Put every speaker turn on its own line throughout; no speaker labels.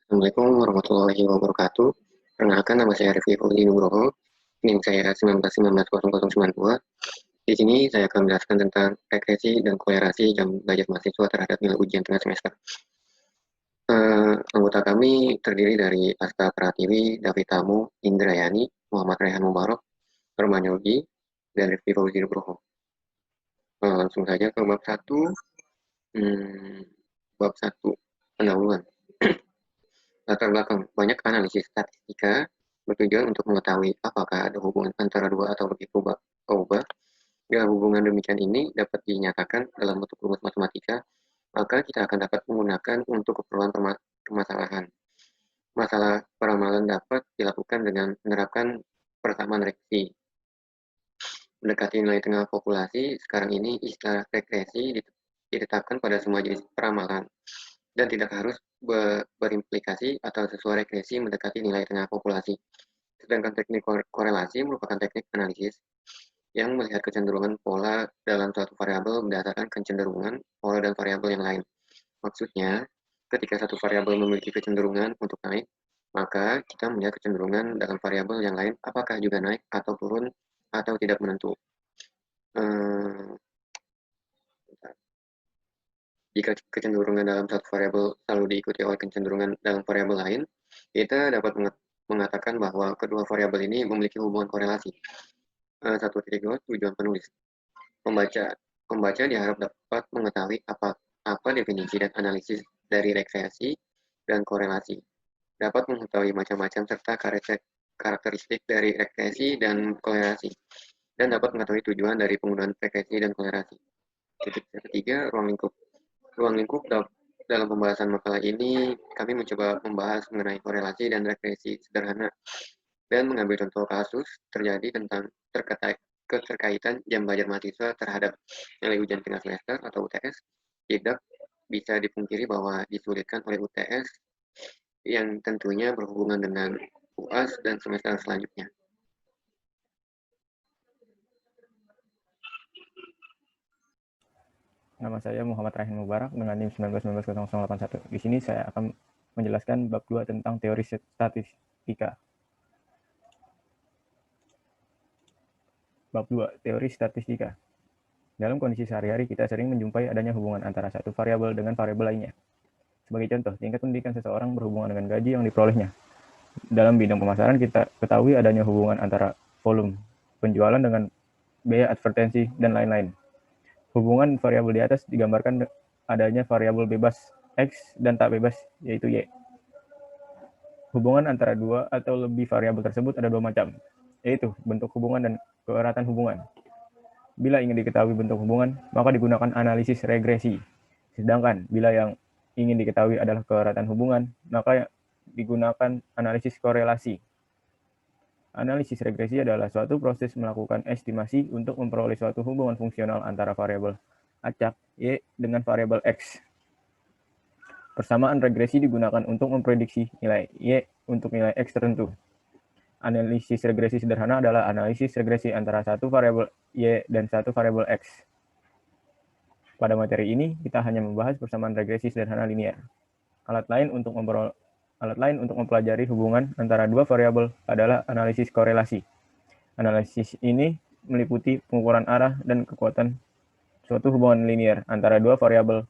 Assalamualaikum warahmatullahi wabarakatuh. Perkenalkan, nama saya Rifki Fauzi Nugroho. NIM saya 19190092. Di sini saya akan menjelaskan tentang regresi dan kolerasi jam belajar mahasiswa terhadap nilai ujian tengah semester. Anggota kami terdiri dari Asta Pratiwi, David Tamu, Indrayani, Muhammad Rehan Mubarok, Herman Yogi, dan Rifki Fauzi Nugroho. Langsung saja ke bab 1. Bab 1, pendahuluan. Latar belakang, banyak analisis statistika bertujuan untuk mengetahui apakah ada hubungan antara dua atau lebih perubahan. Bila hubungan demikian ini dapat dinyatakan dalam bentuk rumus matematika, maka kita akan dapat menggunakan untuk keperluan permasalahan. Masalah peramalan dapat dilakukan dengan menerapkan persamaan regresi. Mendekati nilai tengah populasi, sekarang ini istilah regresi ditetapkan pada semua jenis peramalan dan tidak harus berimplikasi atau sesuai regresi mendekati nilai tengah populasi. Sedangkan teknik korelasi merupakan teknik analisis yang melihat kecenderungan pola dalam suatu variabel berdasarkan kecenderungan pola dan variabel yang lain. Maksudnya, ketika satu variabel memiliki kecenderungan untuk naik, maka kita melihat kecenderungan dalam variabel yang lain apakah juga naik atau turun atau tidak menentu. Jika kecenderungan dalam satu variabel selalu diikuti oleh kecenderungan dalam variabel lain, kita dapat mengatakan bahwa kedua variabel ini memiliki hubungan korelasi. 1.2 tujuan penulis. Pembaca diharap dapat mengetahui apa definisi dan analisis dari regresi dan korelasi. Dapat mengetahui macam-macam serta karakteristik dari regresi dan korelasi. Dan dapat mengetahui tujuan dari penggunaan regresi dan korelasi. Ketiga, ruang lingkup. Ruang lingkup dalam pembahasan makalah ini, kami mencoba membahas mengenai korelasi dan regresi sederhana dan mengambil contoh kasus terjadi tentang keterkaitan jam belajar mahasiswa terhadap nilai ujian tengah semester atau UTS. Tidak bisa dipungkiri bahwa disulitkan oleh UTS yang tentunya berhubungan dengan UAS dan semester selanjutnya.
Nama saya Muhammad Rehan Mubarok dengan NIM 19190081. Di sini saya akan menjelaskan bab 2 tentang teori statistika. Bab 2, teori statistika. Dalam kondisi sehari-hari, kita sering menjumpai adanya hubungan antara satu variabel dengan variabel lainnya. Sebagai contoh, tingkat pendidikan seseorang berhubungan dengan gaji yang diperolehnya. Dalam bidang pemasaran, kita ketahui adanya hubungan antara volume penjualan dengan biaya advertensi dan lain-lain. Hubungan variabel di atas digambarkan adanya variabel bebas X dan tak bebas, yaitu Y. Hubungan antara dua atau lebih variabel tersebut ada dua macam, yaitu bentuk hubungan dan keeratan hubungan. Bila ingin diketahui bentuk hubungan, maka digunakan analisis regresi. Sedangkan bila yang ingin diketahui adalah keeratan hubungan, maka digunakan analisis korelasi. Analisis regresi adalah suatu proses melakukan estimasi untuk memperoleh suatu hubungan fungsional antara variabel acak Y dengan variabel X. Persamaan regresi digunakan untuk memprediksi nilai Y untuk nilai X tertentu. Analisis regresi sederhana adalah analisis regresi antara satu variabel Y dan satu variabel X. Pada materi ini, kita hanya membahas persamaan regresi sederhana linear. Alat lain untuk mempelajari hubungan antara dua variabel adalah analisis korelasi. Analisis ini meliputi pengukuran arah dan kekuatan suatu hubungan linear antara dua variabel.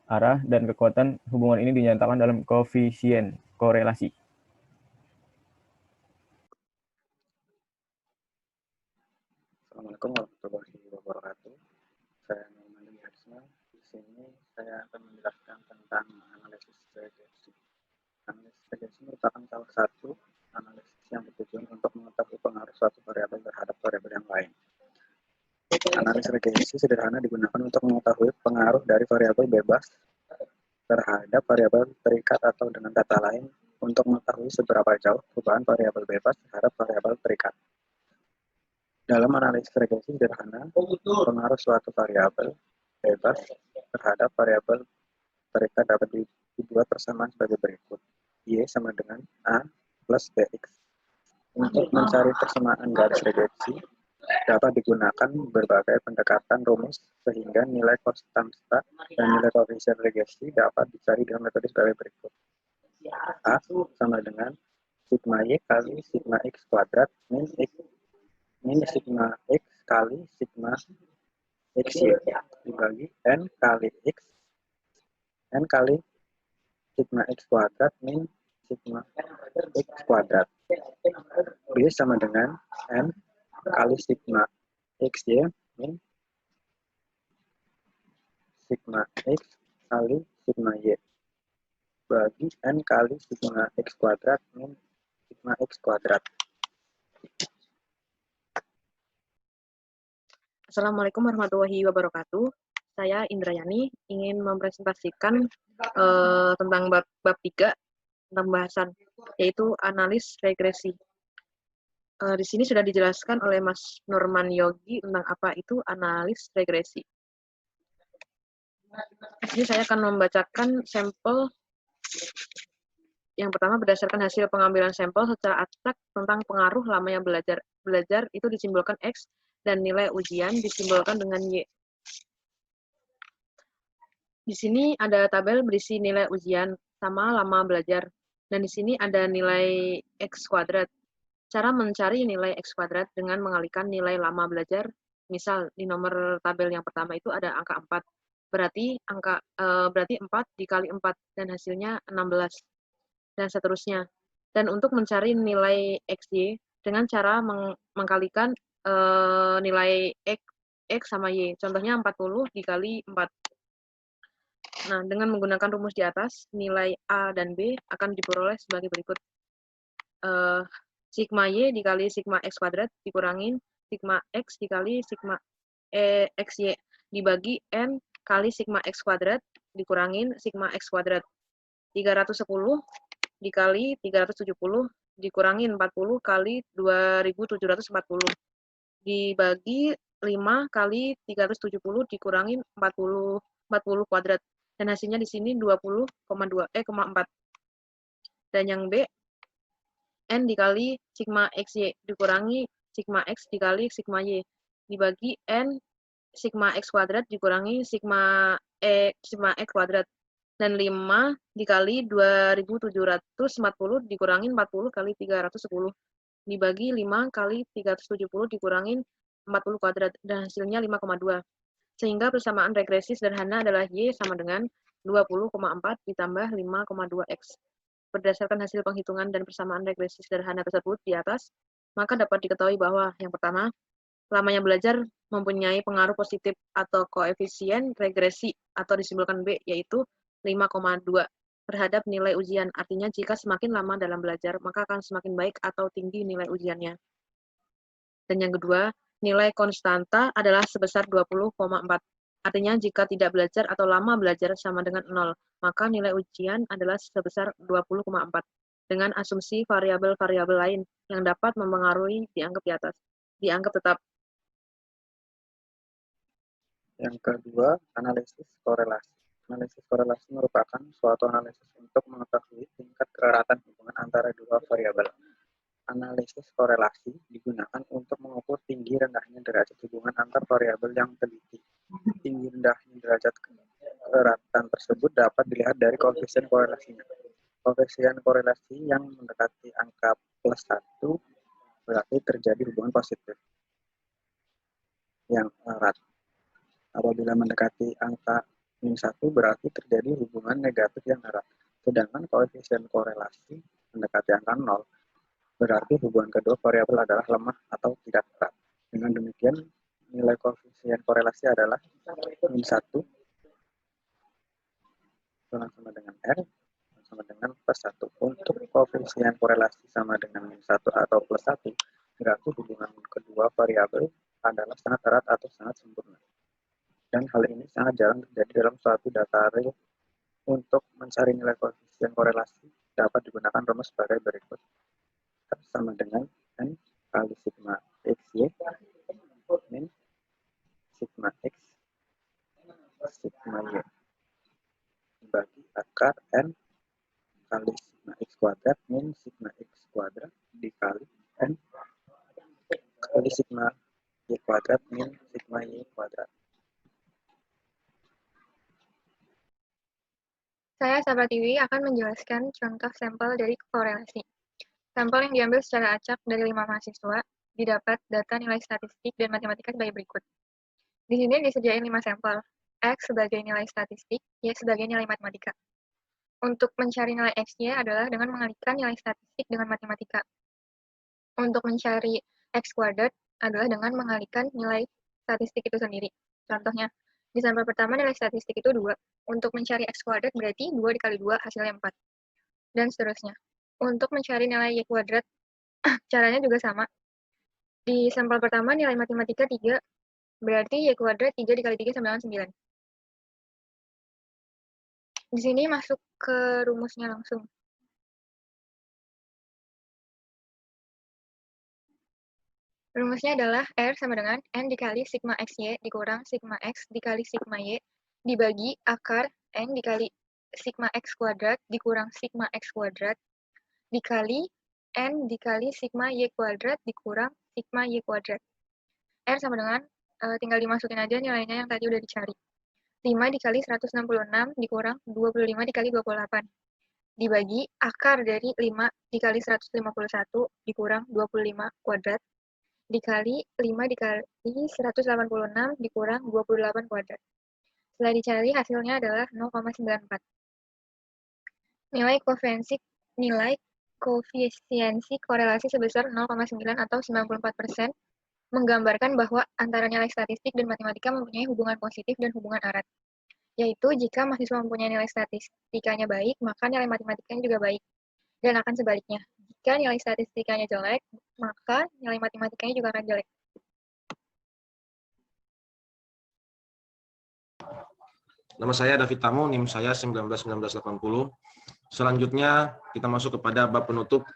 Arah dan kekuatan hubungan ini dinyatakan dalam koefisien korelasi.
Assalamualaikum warahmatullahi wabarakatuh. Saya Muhammad Harisma. Di sini saya akan menjelaskan tentang analisis regresi. Analisis regresi merupakan salah satu analisis yang bertujuan untuk mengetahui pengaruh suatu variabel terhadap variabel yang lain. Analisis regresi sederhana digunakan untuk mengetahui pengaruh dari variabel bebas terhadap variabel terikat atau dengan kata lain untuk mengetahui seberapa jauh perubahan variabel bebas terhadap variabel terikat. Dalam analisis regresi sederhana, pengaruh suatu variabel bebas terhadap variabel terikat dapat dibuat persamaan sebagai berikut. Y sama dengan A plus BX. Untuk mencari persamaan garis regresi, dapat digunakan berbagai pendekatan rumus sehingga nilai konstanta dan nilai koefisien regresi dapat dicari dengan metode sebagai berikut. A sama dengan sigma Y kali sigma X kuadrat min sigma X kali sigma XY dibagi N kali sigma X kuadrat min sigma X kuadrat. B sama dengan N kali sigma XY min sigma X kali sigma Y bagi N kali sigma X kuadrat min sigma X kuadrat.
Assalamualaikum warahmatullahi wabarakatuh. Saya Indrayani ingin mempresentasikan tentang bab 3 tentang pembahasan, yaitu analis regresi. Di sini sudah dijelaskan oleh Mas Nurman Yogi tentang apa itu analis regresi. Di sini saya akan membacakan sampel. Yang pertama, berdasarkan hasil pengambilan sampel secara abstrak tentang pengaruh lamanya belajar. Belajar itu disimbolkan X dan nilai ujian disimbolkan dengan Y. Di sini ada tabel berisi nilai ujian sama lama belajar. Dan di sini ada nilai X kuadrat. Cara mencari nilai X kuadrat dengan mengalihkan nilai lama belajar. Misal di nomor tabel yang pertama itu ada angka 4. Berarti 4 dikali 4 dan hasilnya 16. Dan seterusnya. Dan untuk mencari nilai XY dengan cara mengkalikan nilai X sama Y. Contohnya 40 dikali 4. Nah, dengan menggunakan rumus di atas, nilai A dan B akan diperoleh sebagai berikut. Sigma Y dikali sigma X kuadrat dikurangin sigma X dikali sigma XY dibagi N kali sigma X kuadrat dikurangin sigma X kuadrat. 310 dikali 370 dikurangin 40 kali 2740 dibagi 5 kali 370 dikurangin 40 kuadrat. Dan hasilnya di sini 20,4. Dan yang B, N dikali sigma XY dikurangi sigma X dikali sigma Y dibagi N sigma X kuadrat dikurangi sigma X kuadrat. Dan 5 dikali 2740 dikurangin 40 kali 310 dibagi 5 kali 370 dikurangin 40 kuadrat. Dan hasilnya 5,2. Sehingga persamaan regresi sederhana adalah Y sama dengan 20,4 ditambah 5,2X. Berdasarkan hasil penghitungan dan persamaan regresi sederhana tersebut di atas, maka dapat diketahui bahwa yang pertama, lamanya belajar mempunyai pengaruh positif atau koefisien regresi atau disimbolkan B, yaitu 5,2 terhadap nilai ujian. Artinya jika semakin lama dalam belajar, maka akan semakin baik atau tinggi nilai ujiannya. Dan yang kedua, nilai konstanta adalah sebesar 20,4. Artinya jika tidak belajar atau lama belajar sama dengan 0, maka nilai ujian adalah sebesar 20,4 dengan asumsi variabel-variabel lain yang dapat mempengaruhi dianggap di atas. Dianggap tetap.
Yang kedua, analisis korelasi. Analisis korelasi merupakan suatu analisis untuk mengetahui tingkat keratan hubungan antara dua variabel. Analisis korelasi digunakan untuk mengukur tinggi rendahnya derajat hubungan antar variabel yang teliti. Tinggi rendahnya derajat keratan tersebut dapat dilihat dari koefisien korelasinya. Koefisien korelasi yang mendekati angka +1 berarti terjadi hubungan positif yang erat. Apabila mendekati angka -1 berarti terjadi hubungan negatif yang erat. Sedangkan koefisien korelasi mendekati angka 0 berarti hubungan kedua variabel adalah lemah atau tidak erat. Dengan demikian, nilai koefisien korelasi adalah -1 sama dengan R sama dengan +1. Untuk koefisien korelasi sama dengan -1 atau +1, berarti hubungan kedua variabel adalah sangat erat atau sangat sempurna. Dan hal ini sangat jarang terjadi dalam suatu data real. Untuk mencari nilai koefisien korelasi dapat digunakan rumus sebagai berikut. Sama dengan N kali sigma XY min sigma X sigma Y dibagi akar N kali sigma X kuadrat min sigma X kuadrat dikali N kali sigma Y kuadrat min sigma Y kuadrat.
Saya, Sapratiwi, akan menjelaskan contoh sampel dari korelasi. Sampel yang diambil secara acak dari 5 mahasiswa, didapat data nilai statistik dan matematika sebagai berikut. Di sini disediakan 5 sampel, X sebagai nilai statistik, Y sebagai nilai matematika. Untuk mencari nilai X, Y adalah dengan mengalihkan nilai statistik dengan matematika. Untuk mencari X kuadrat adalah dengan mengalihkan nilai statistik itu sendiri. Contohnya, di sampel pertama nilai statistik itu 2. Untuk mencari X kuadrat berarti 2 dikali 2 hasilnya 4. Dan seterusnya. Untuk mencari nilai Y kuadrat, caranya juga sama. Di sampel pertama nilai matematika 3, berarti Y kuadrat 3 dikali 3 sama dengan 9. Di sini masuk ke rumusnya langsung. Rumusnya adalah R sama dengan N dikali sigma XY dikurang sigma X dikali sigma Y dibagi akar N dikali sigma X kuadrat dikurang sigma X kuadrat dikali N dikali sigma Y kuadrat dikurang sigma Y kuadrat. R sama dengan, tinggal dimasukin aja nilainya yang tadi udah dicari. 5 dikali 166 dikurang 25 dikali 28. Dibagi akar dari 5 dikali 151 dikurang 25 kuadrat dikali 5 dikali 186 dikurang 28 kuadrat. Setelah dicari, hasilnya adalah 0,94. Nilai koefisiensi korelasi sebesar 0,9 atau 94% menggambarkan bahwa antara nilai statistik dan matematika mempunyai hubungan positif dan hubungan erat. Yaitu jika mahasiswa mempunyai nilai statistikanya baik, maka nilai matematikanya juga baik. Dan akan sebaliknya, jika nilai statistikanya jelek, maka nilai matematikanya juga akan jelek.
Nama saya David Tamu, NIM saya 191980. Selanjutnya kita masuk kepada bab penutup.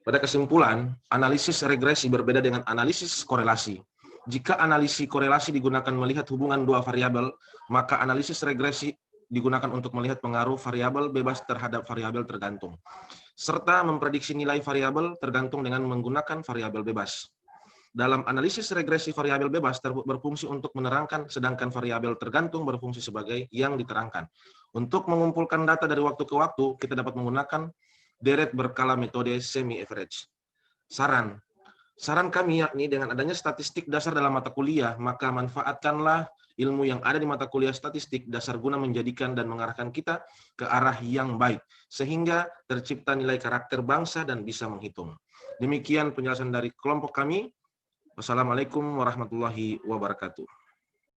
Pada kesimpulan, analisis regresi berbeda dengan analisis korelasi. Jika analisis korelasi digunakan melihat hubungan dua variabel, maka analisis regresi digunakan untuk melihat pengaruh variabel bebas terhadap variabel tergantung, serta memprediksi nilai variabel tergantung dengan menggunakan variabel bebas. Dalam analisis regresi variabel bebas berfungsi untuk menerangkan, sedangkan variabel tergantung berfungsi sebagai yang diterangkan. Untuk mengumpulkan data dari waktu ke waktu, kita dapat menggunakan deret berkala metode semi-average. Saran kami yakni dengan adanya statistik dasar dalam mata kuliah, maka manfaatkanlah ilmu yang ada di mata kuliah statistik dasar guna menjadikan dan mengarahkan kita ke arah yang baik, sehingga tercipta nilai karakter bangsa dan bisa menghitung. Demikian penjelasan dari kelompok kami. Wassalamualaikum warahmatullahi wabarakatuh.